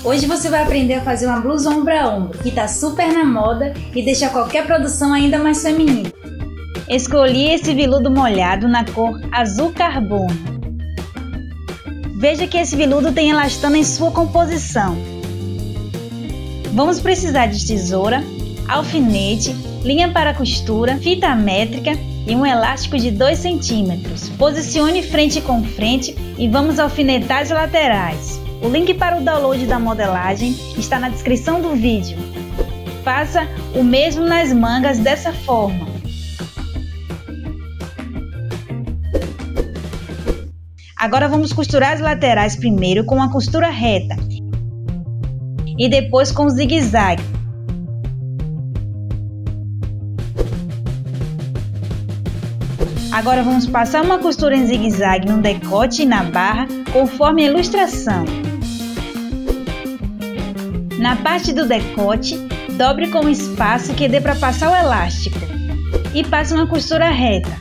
Hoje você vai aprender a fazer uma blusa ombro a ombro, que tá super na moda e deixa qualquer produção ainda mais feminina. Escolhi esse veludo molhado na cor azul carbono. Veja que esse veludo tem elastano em sua composição. Vamos precisar de tesoura, alfinete, linha para costura, fita métrica e um elástico de 2 centímetros. Posicione frente com frente e vamos alfinetar as laterais. O link para o download da modelagem está na descrição do vídeo. Faça o mesmo nas mangas dessa forma. Agora vamos costurar as laterais primeiro com a costura reta e depois com zigue-zague. Agora vamos passar uma costura em zigue-zague no decote e na barra, conforme a ilustração. Na parte do decote, dobre com espaço que dê para passar o elástico e passe uma costura reta.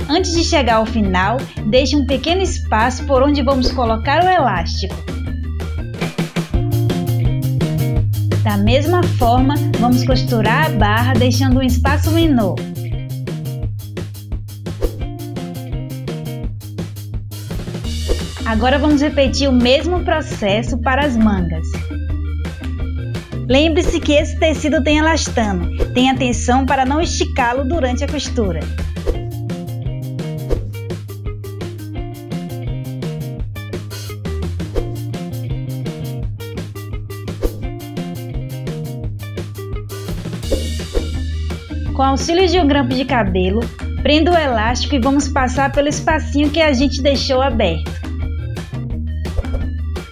Antes de chegar ao final, deixe um pequeno espaço por onde vamos colocar o elástico. Da mesma forma, vamos costurar a barra deixando um espaço menor. Agora vamos repetir o mesmo processo para as mangas. Lembre-se que esse tecido tem elastano. Tenha atenção para não esticá-lo durante a costura. Com auxílio de um grampo de cabelo, prenda o elástico e vamos passar pelo espacinho que a gente deixou aberto.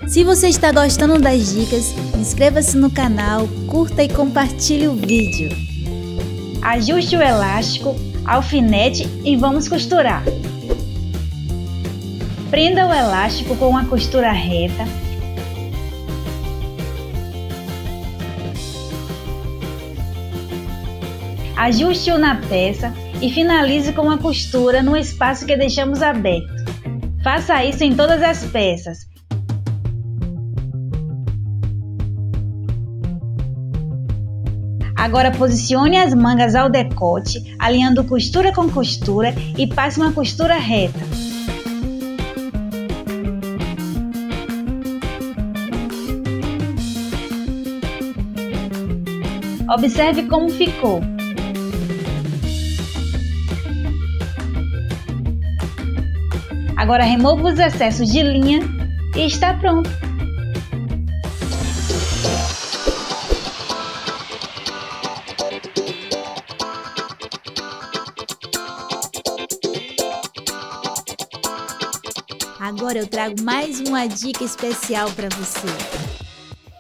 Se você está gostando das dicas, inscreva-se no canal, curta e compartilhe o vídeo. Ajuste o elástico, alfinete e vamos costurar. Prenda o elástico com a costura reta. Ajuste-o na peça e finalize com a costura no espaço que deixamos aberto. Faça isso em todas as peças. Agora posicione as mangas ao decote, alinhando costura com costura e passe uma costura reta. Observe como ficou. Agora remova os excessos de linha e está pronto. Agora eu trago mais uma dica especial para você.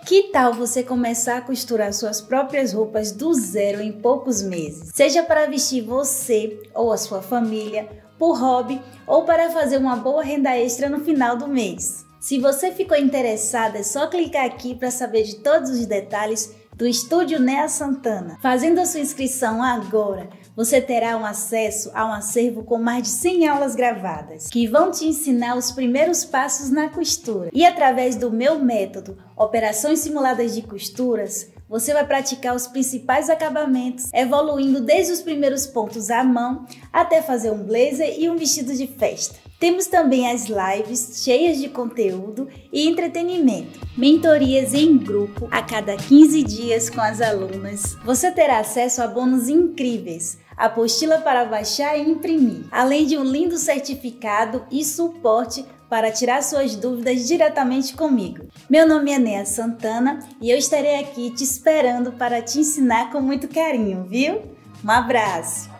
Que tal você começar a costurar suas próprias roupas do zero em poucos meses? Seja para vestir você ou a sua família, por hobby ou para fazer uma boa renda extra no final do mês. Se você ficou interessada, é só clicar aqui para saber de todos os detalhes do Estúdio Nea Santana. Fazendo a sua inscrição agora, você terá um acesso a um acervo com mais de 100 aulas gravadas, que vão te ensinar os primeiros passos na costura. E através do meu método, Operações Simuladas de Costuras, você vai praticar os principais acabamentos, evoluindo desde os primeiros pontos à mão até fazer um blazer e um vestido de festa. Temos também as lives cheias de conteúdo e entretenimento, mentorias em grupo a cada 15 dias com as alunas. Você terá acesso a bônus incríveis, apostila para baixar e imprimir, além de um lindo certificado e suporte para tirar suas dúvidas diretamente comigo. Meu nome é Nea Santana e eu estarei aqui te esperando para te ensinar com muito carinho, viu? Um abraço!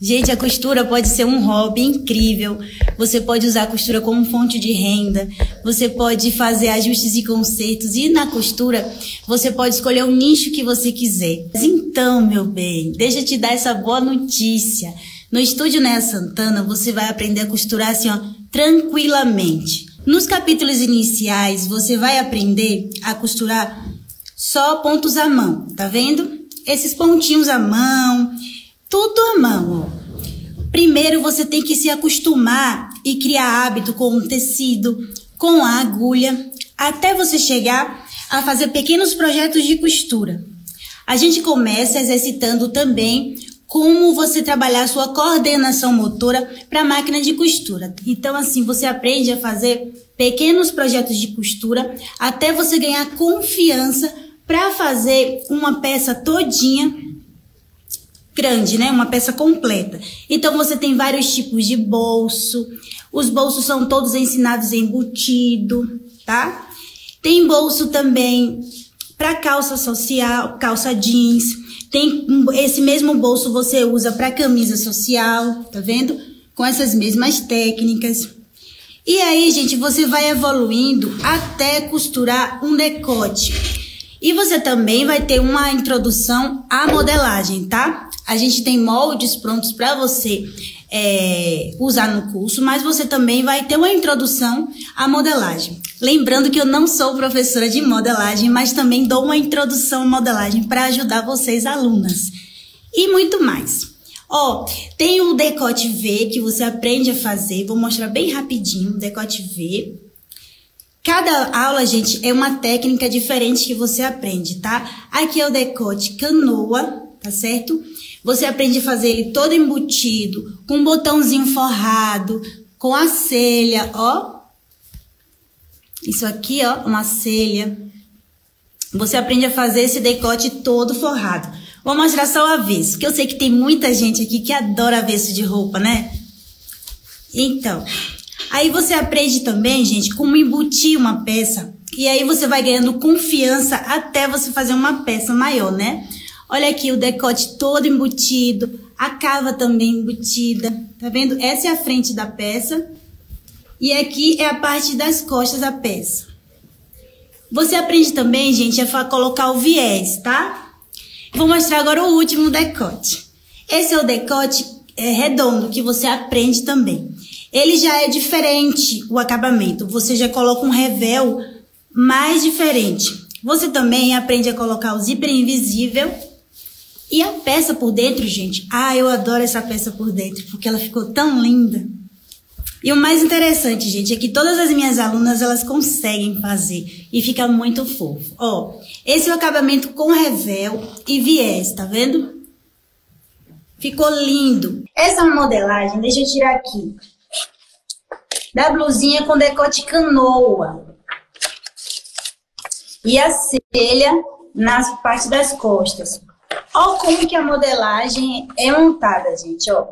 Gente, a costura pode ser um hobby incrível. Você pode usar a costura como fonte de renda. Você pode fazer ajustes e consertos. E na costura, você pode escolher o nicho que você quiser. Então, meu bem, deixa eu te dar essa boa notícia. No Estúdio Nea Santana, você vai aprender a costurar assim, ó, tranquilamente. Nos capítulos iniciais, você vai aprender a costurar só pontos à mão. Tá vendo? Esses pontinhos à mão... Tudo à mão, ó. Primeiro você tem que se acostumar e criar hábito com o tecido, com a agulha, até você chegar a fazer pequenos projetos de costura. A gente começa exercitando também como você trabalhar a sua coordenação motora para a máquina de costura. Então, assim, você aprende a fazer pequenos projetos de costura até você ganhar confiança para fazer uma peça todinha grande, né? Uma peça completa. Então, você tem vários tipos de bolso. Os bolsos são todos ensinados em embutido, tá? Tem bolso também para calça social, calça jeans. Tem esse mesmo bolso você usa para camisa social, tá vendo? Com essas mesmas técnicas. E aí, gente, você vai evoluindo até costurar um decote. E você também vai ter uma introdução à modelagem, tá? A gente tem moldes prontos para você usar no curso, mas você também vai ter uma introdução à modelagem. Lembrando que eu não sou professora de modelagem, mas também dou uma introdução à modelagem para ajudar vocês, alunas. E muito mais. Ó, tem o decote V que você aprende a fazer, vou mostrar bem rapidinho o decote V. Cada aula, gente, é uma técnica diferente que você aprende, tá? Aqui é o decote canoa, tá certo? Você aprende a fazer ele todo embutido, com um botãozinho forrado, com a celha, ó. Isso aqui, ó, uma celha. Você aprende a fazer esse decote todo forrado. Vou mostrar só o avesso, porque eu sei que tem muita gente aqui que adora avesso de roupa, né? Então, aí você aprende também, gente, como embutir uma peça. E aí você vai ganhando confiança até você fazer uma peça maior, né? Olha aqui o decote todo embutido, a cava também embutida, tá vendo? Essa é a frente da peça e aqui é a parte das costas da peça. Você aprende também, gente, a colocar o viés, tá? Vou mostrar agora o último decote. Esse é o decote redondo que você aprende também. Ele já é diferente, o acabamento. Você já coloca um revel mais diferente. Você também aprende a colocar o zíper invisível. E a peça por dentro, gente, eu adoro essa peça por dentro, porque ela ficou tão linda. E o mais interessante, gente, é que todas as minhas alunas, elas conseguem fazer e fica muito fofo. Ó, esse é o acabamento com revel e viés, tá vendo? Ficou lindo. Essa modelagem, deixa eu tirar aqui, da blusinha com decote canoa. E a celha nas partes das costas. Olha como que a modelagem é montada, gente, ó.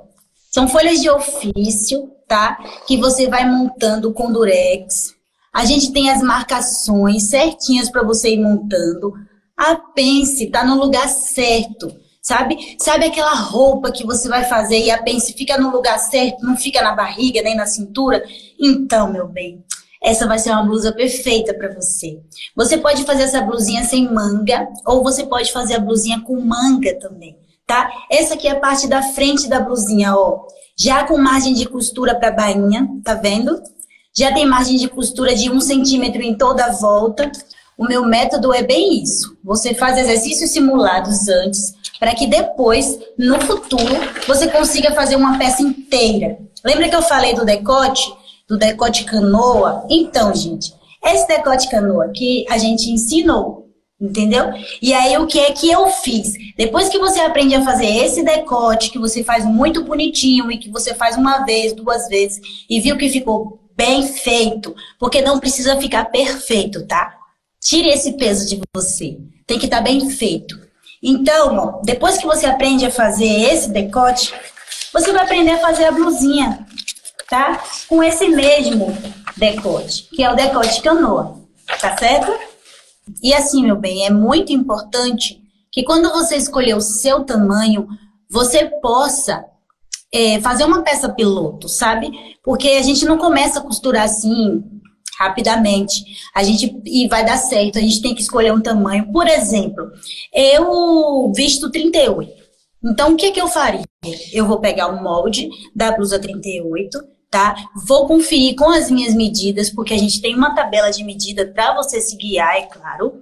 São folhas de ofício, tá? Que você vai montando com durex. A gente tem as marcações certinhas para você ir montando. A pence tá no lugar certo, sabe? Sabe aquela roupa que você vai fazer e a pence fica no lugar certo, não fica na barriga nem na cintura? Então, meu bem, essa vai ser uma blusa perfeita para você. Você pode fazer essa blusinha sem manga, ou você pode fazer a blusinha com manga também, tá? Essa aqui é a parte da frente da blusinha, ó. Já com margem de costura para bainha, tá vendo? Já tem margem de costura de 1 centímetro em toda a volta. O meu método é bem isso. Você faz exercícios simulados antes, para que depois, no futuro, você consiga fazer uma peça inteira. Lembra que eu falei do decote canoa? Então, gente, esse decote canoa aqui a gente ensinou, entendeu? E aí o que é que eu fiz? Depois que você aprende a fazer esse decote, que você faz muito bonitinho e que você faz uma vez, 2 vezes e viu que ficou bem feito, porque não precisa ficar perfeito, tá? Tire esse peso de você, tem que estar bem feito. Então, ó, depois que você aprende a fazer esse decote, você vai aprender a fazer a blusinha, tá? Com esse mesmo decote, que é o decote canoa, tá certo? E assim, meu bem, é muito importante que quando você escolher o seu tamanho, você possa fazer uma peça piloto, sabe? Porque a gente não começa a costurar assim rapidamente, e vai dar certo, a gente tem que escolher um tamanho. Por exemplo, eu visto 38, então o que eu faria? Eu vou pegar o molde da blusa 38, tá? Vou conferir com as minhas medidas, porque a gente tem uma tabela de medida para você se guiar, é claro.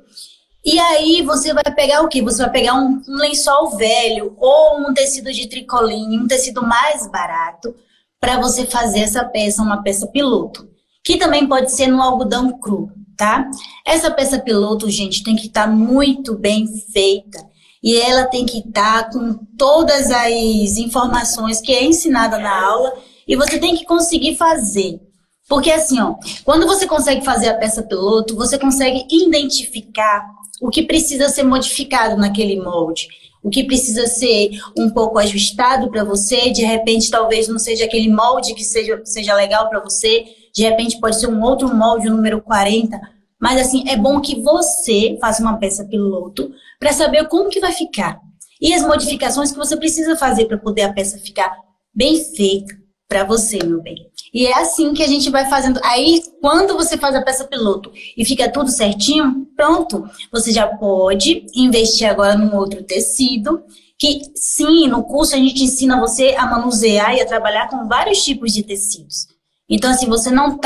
E aí você vai pegar o quê? Você vai pegar um lençol velho ou um tecido de tricoline, um tecido mais barato, para você fazer essa peça, uma peça piloto, que também pode ser no algodão cru, tá? Essa peça piloto, gente, tem que estar muito bem feita e ela tem que estar com todas as informações que é ensinada na aula e você tem que conseguir fazer. Porque assim, ó, quando você consegue fazer a peça piloto, você consegue identificar o que precisa ser modificado naquele molde, o que precisa ser um pouco ajustado para você, de repente talvez não seja aquele molde que seja legal para você, de repente pode ser um outro molde, o número 40, mas assim, é bom que você faça uma peça piloto para saber como que vai ficar. E as modificações que você precisa fazer para poder a peça ficar bem feita para você, meu bem. E é assim que a gente vai fazendo. Aí, quando você faz a peça piloto e fica tudo certinho, pronto. Você já pode investir agora num outro tecido, que sim, no curso a gente ensina você a manusear e a trabalhar com vários tipos de tecidos. Então, assim, você não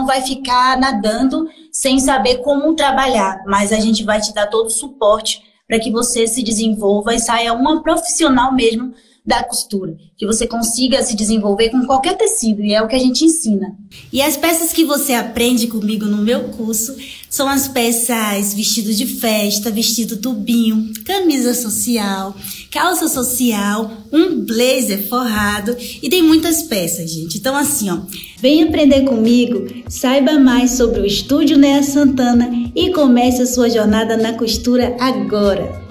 vai ficar nadando sem saber como trabalhar, mas a gente vai te dar todo o suporte para que você se desenvolva e saia uma profissional mesmo da costura, que você consiga se desenvolver com qualquer tecido, e é o que a gente ensina. E as peças que você aprende comigo no meu curso são as peças vestido de festa, vestido tubinho, camisa social, calça social, um blazer forrado e tem muitas peças, gente. Então assim, ó, vem aprender comigo, saiba mais sobre o Estúdio Nea Santana e comece a sua jornada na costura agora.